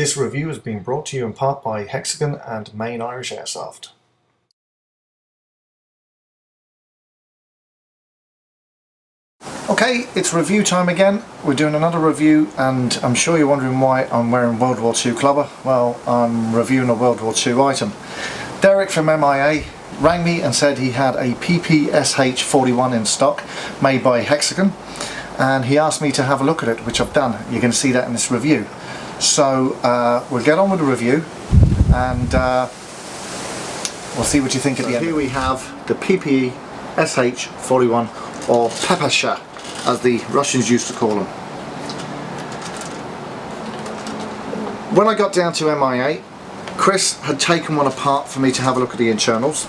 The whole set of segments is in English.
This review has been brought to you in part by Hexagon and Main Irish Airsoft. Okay, it's review time again. We're doing another review, and I'm sure you're wondering why I'm wearing World War II clobber. Well, I'm reviewing a World War II item. Derek from MIA rang me and said he had a PPSH 41 in stock made by Hexagon, and he asked me to have a look at it, which I've done. You're going to see that in this review. So we'll get on with the review, and we'll see what you think at the end. Here we have the PPSH 41, or PPSH as the Russians used to call them. When I got down to MIA, Chris had taken one apart for me to have a look at the internals.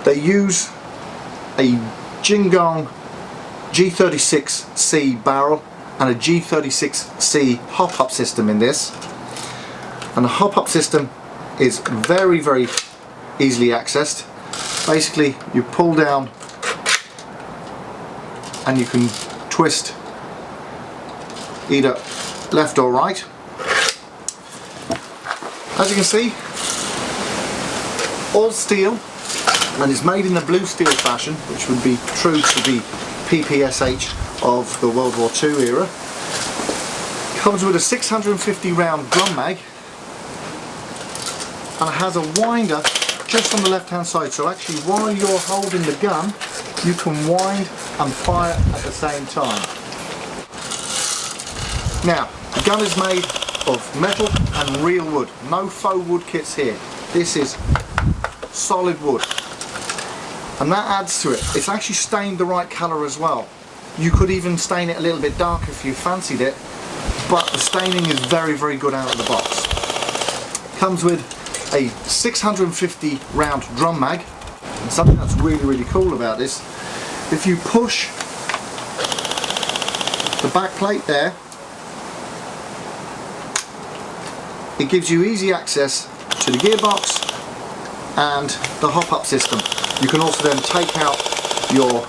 They use a Hexagon G36C barrel and a G36C hop-up system in this. And the hop-up system is very, very easily accessed. Basically, you pull down and you can twist either left or right. As you can see, all steel, and it's made in the blue steel fashion, which would be true to the PPSH of the World War II era. Comes with a 650 round drum mag, and it has a winder just on the left hand side, so actually while you're holding the gun you can wind and fire at the same time. Now, the gun is made of metal and real wood, no faux wood kits here. This is solid wood, and that adds to it. It's actually stained the right colour as well. You could even stain it a little bit darker if you fancied it, but the staining is very, very good out of the box. Comes with a 650 round drum mag, and something that's really, really cool about this, if you push the back plate there, it gives you easy access to the gearbox and the hop-up system. You can also then take out your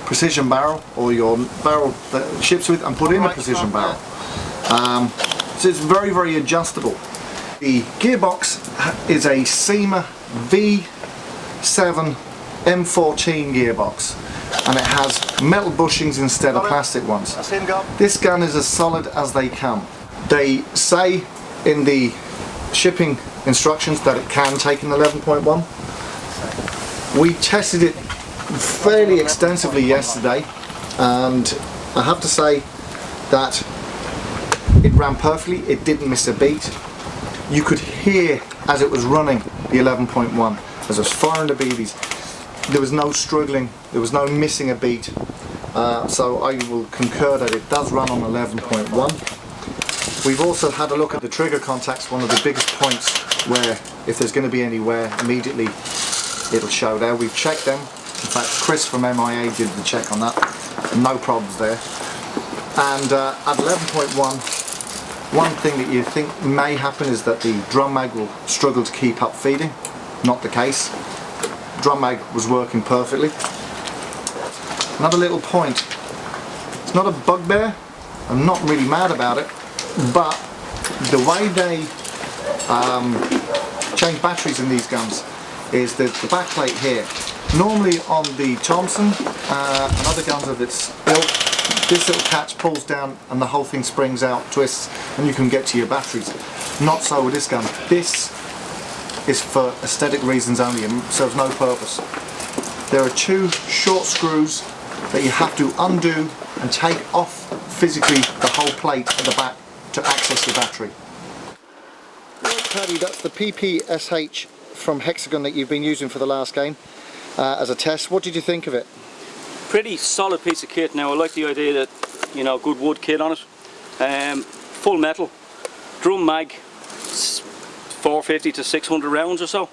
precision barrel, or your barrel that it ships with, and put in a precision barrel. So it's very, very adjustable. The gearbox is a SEMA V7 M14 gearbox, and it has metal bushings instead of plastic ones. This gun is as solid as they come. They say in the shipping instructions that it can take an 11.1. We tested it fairly extensively yesterday, and I have to say that it ran perfectly. It didn't miss a beat. You could hear as it was running the 11.1 as I was firing the BBs. There was no struggling, there was no missing a beat, so I will concur that it does run on 11.1. We've also had a look at the trigger contacts, one of the biggest points where if there's going to be any wear, immediately it'll show there. We've checked them. In fact, Chris from MIA did the check on that. No problems there. And at 11.1, one thing that you think may happen is that the drum mag will struggle to keep up feeding. Not the case. Drum mag was working perfectly. Another little point. It's not a bugbear. I'm not really mad about it, but the way they change batteries in these guns is the back plate here. Normally on the Thompson and other guns of its ilk, this little catch pulls down and the whole thing springs out, twists, and you can get to your batteries. Not so with this gun. This is for aesthetic reasons only and serves no purpose. There are two short screws that you have to undo and take off physically the whole plate at the back to access your battery. Right, Paddy, that's the PPSH from Hexagon that you've been using for the last game as a test. What did you think of it? Pretty solid piece of kit. Now I like the idea that, you know, good wood kit on it. Full metal, drum mag, 450 to 600 rounds or so.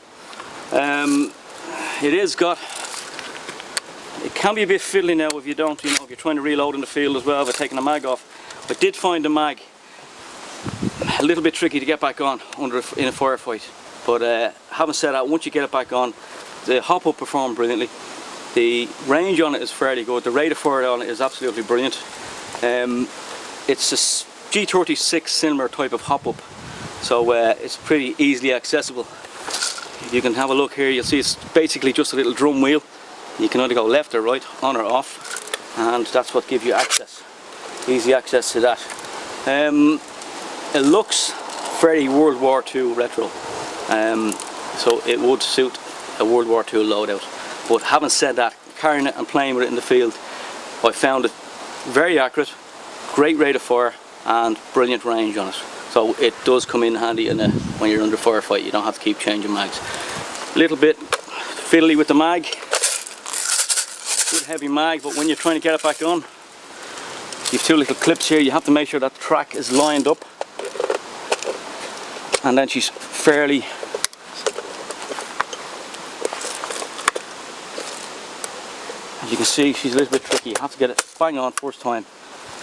It can be a bit fiddly now if you don't, you know, if you're trying to reload in the field as well, by taking the mag off. I did find the mag a little bit tricky to get back on in a firefight, but having said that, once you get it back on, the hop-up performed brilliantly. The range on it is fairly good. The rate of fire on it is absolutely brilliant. It's G36 cylinder type of hop-up, so it's pretty easily accessible. You can have a look here, you'll see it's basically just a little drum wheel. You can either go left or right, on or off, and that's what gives you access, easy access to that. It looks very World War II retro, so it would suit a World War II loadout. But having said that, carrying it and playing with it in the field, I found it very accurate, great rate of fire and brilliant range on it. So it does come in handy when you're under firefight. You don't have to keep changing mags. A little bit fiddly with the mag, good heavy mag, but when you're trying to get it back on, you've two little clips here. You have to make sure that the track is lined up, and then she's fairly as you can see, she's a little bit tricky. You have to get it bang on first time.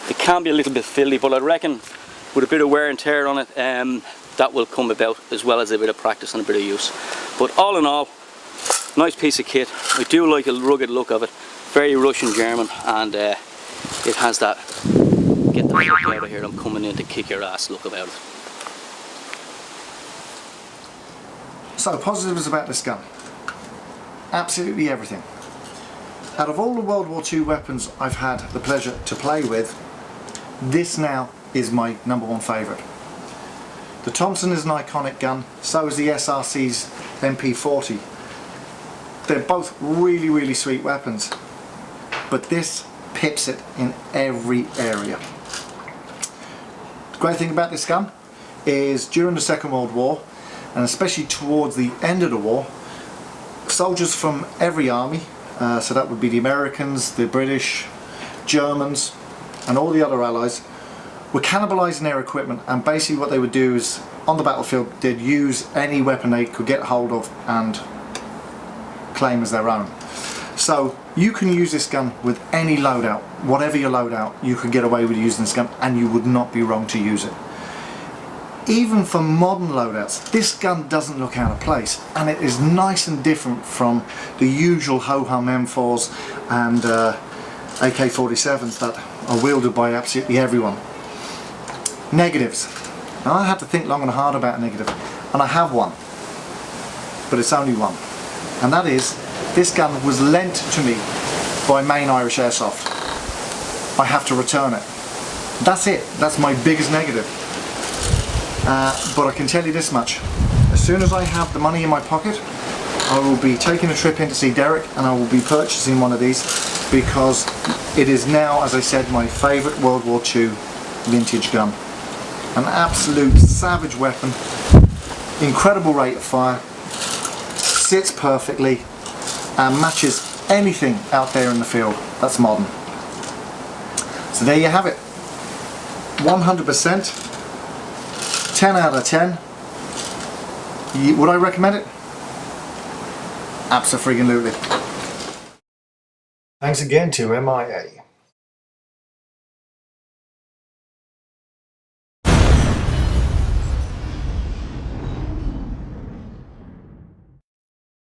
It can be a little bit fiddly, but I reckon with a bit of wear and tear on it, that will come about, as well as a bit of practice and a bit of use. But all in all, nice piece of kit. I do like a rugged look of it, very Russian German, and it has that get the fuck out of here, I'm coming in to kick your ass look about it. So, positives about this gun. Absolutely everything. Out of all the World War II weapons I've had the pleasure to play with, this now is my #1 favourite. The Thompson is an iconic gun, so is the SRC's MP40. They're both really, really sweet weapons, but this pips it in every area. The great thing about this gun is during the Second World War, and especially towards the end of the war, soldiers from every army, so that would be the Americans, the British, Germans and all the other allies, were cannibalising their equipment, and basically what they would do is on the battlefield they'd use any weapon they could get hold of and claim as their own. So you can use this gun with any loadout, whatever your loadout, you could get away with using this gun and you would not be wrong to use it. Even for modern loadouts, this gun doesn't look out of place, and it is nice and different from the usual ho-hum M4s and AK-47s that are wielded by absolutely everyone. Negatives. Now I had to think long and hard about a negative, and I have one, but it's only one, and that is this gun was lent to me by Main Irish Airsoft. I have to return it. That's it. That's my biggest negative. But I can tell you this much, as soon as I have the money in my pocket, I will be taking a trip in to see Derek, and I will be purchasing one of these, because it is now, as I said, my favourite World War II vintage gun. An absolute savage weapon, incredible rate of fire, sits perfectly and matches anything out there in the field that's modern. So there you have it, 100%. 10 out of 10. Would I recommend it? Abso-friggin-lutely. Thanks again to MIA.